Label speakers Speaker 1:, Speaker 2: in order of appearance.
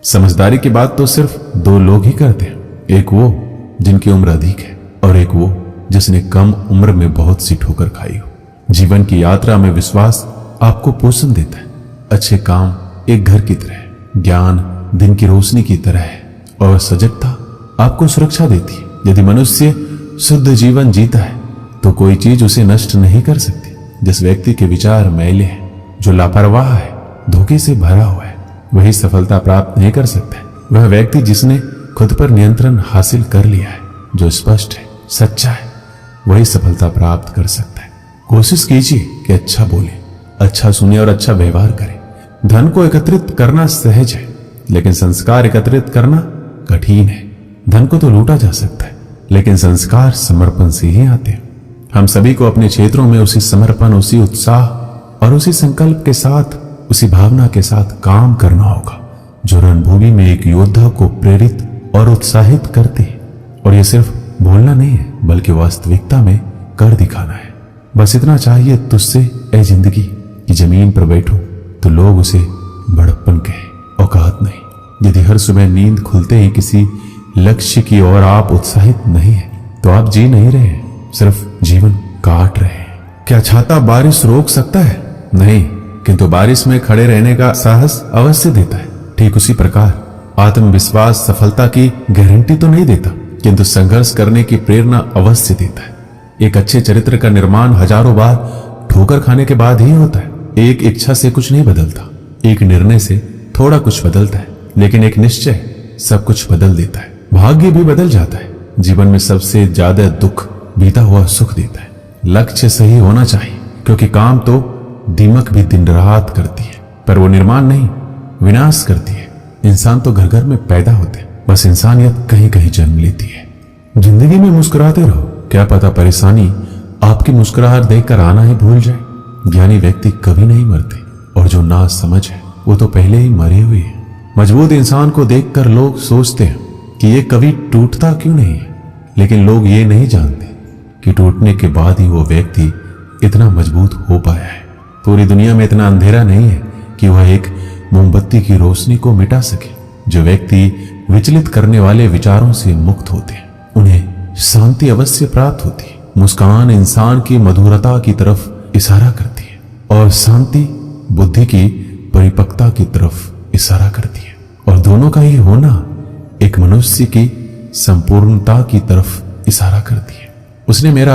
Speaker 1: समझदारी की बात तो सिर्फ दो लोग ही करते हैं, एक वो जिनकी उम्र अधिक है और एक वो जिसने कम उम्र में बहुत सी ठोकर खाई हो। जीवन की यात्रा में विश्वास आपको पोषण देता है, अच्छे काम एक घर की तरह है, ज्ञान दिन की रोशनी की तरह है और सजगता आपको सुरक्षा देती है। यदि मनुष्य शुद्ध जीवन जीता है तो कोई चीज उसे नष्ट नहीं कर सकती। जिस व्यक्ति के विचार मैले हैं, जो लापरवाह है, धोखे से भरा हुआ है, वही सफलता प्राप्त नहीं कर सकता है। वह व्यक्ति जिसने खुद पर नियंत्रण हासिल कर लिया है, जो स्पष्ट है, सच्चा है, वही सफलता प्राप्त कर सकता है। कोशिश कीजिए कि अच्छा बोले, अच्छा सुने और अच्छा व्यवहार करें। धन को एकत्रित करना सहज है, लेकिन संस्कार एकत्रित करना कठिन है। धन को तो लूटा जा सकता है, लेकिन संस्कार समर्पण से ही आते हैं। हम सभी को अपने क्षेत्रों में उसी समर्पण, उसी उत्साह और उसी संकल्प के साथ, उसी भावना के साथ काम करना होगा जो रणभूमि में एक योद्धा को प्रेरित और उत्साहित करती है। और यह सिर्फ बोलना नहीं है, बल्कि वास्तविकता में कर दिखाना है। बस इतना चाहिए तुझसे ए जिंदगी कि जमीन पर बैठो तो लोग उसे बड़प्पन कहे, औकात नहीं। यदि हर सुबह नींद खुलते ही किसी लक्ष्य की ओर आप उत्साहित नहीं है तो आप जी नहीं रहे हैं, सिर्फ जीवन काट रहे हैं। क्या छाता बारिश रोक सकता है? नहीं, किंतु बारिश में खड़े रहने का साहस अवश्य देता है। ठीक उसी प्रकार आत्मविश्वास सफलता की गारंटी तो नहीं देता, किंतु संघर्ष करने की प्रेरणा अवश्य देता है। एक अच्छे चरित्र का निर्माण हजारों बार ठोकर खाने के बाद ही होता है। एक इच्छा से कुछ नहीं बदलता, एक निर्णय से थोड़ा कुछ बदलता है, लेकिन एक निश्चय सब कुछ बदल देता है। भाग्य भी बदल जाता है। जीवन में सबसे ज्यादा दुख बीता हुआ सुख देता है। लक्ष्य सही होना चाहिए, क्योंकि काम तो दीमक भी दिन रात करती है, पर वो निर्माण नहीं, विनाश करती है। इंसान तो घर घर में पैदा होते हैं, बस इंसानियत कहीं कहीं जन्म लेती है। जिंदगी में मुस्कुराते रहो, क्या पता परेशानी आपकी मुस्कुराहट देखकर आना ही भूल जाए। ज्ञानी व्यक्ति कभी नहीं मरते, और जो ना समझ है वो तो पहले ही मरे हुए हैं। मजबूत इंसान को देखकर लोग सोचते हैं कि ये कभी टूटता क्यों नहीं है, लेकिन लोग ये नहीं जानते कि टूटने के बाद ही वो व्यक्ति इतना मजबूत हो पाया है। पूरी दुनिया में इतना अंधेरा नहीं है कि वह एक मोमबत्ती की रोशनी को मिटा सके। जो व्यक्ति विचलित करने वाले विचारों से मुक्त होते हैं, उन्हें शांति अवश्य प्राप्त होती है। मुस्कान इंसान की मधुरता की तरफ इशारा करती है, और शांति बुद्धि की परिपक्वता की तरफ इशारा करती है। और दोनों का ही होना एक मनुष्य की संपूर्णता की तरफ इशारा करती है। उसने मेरा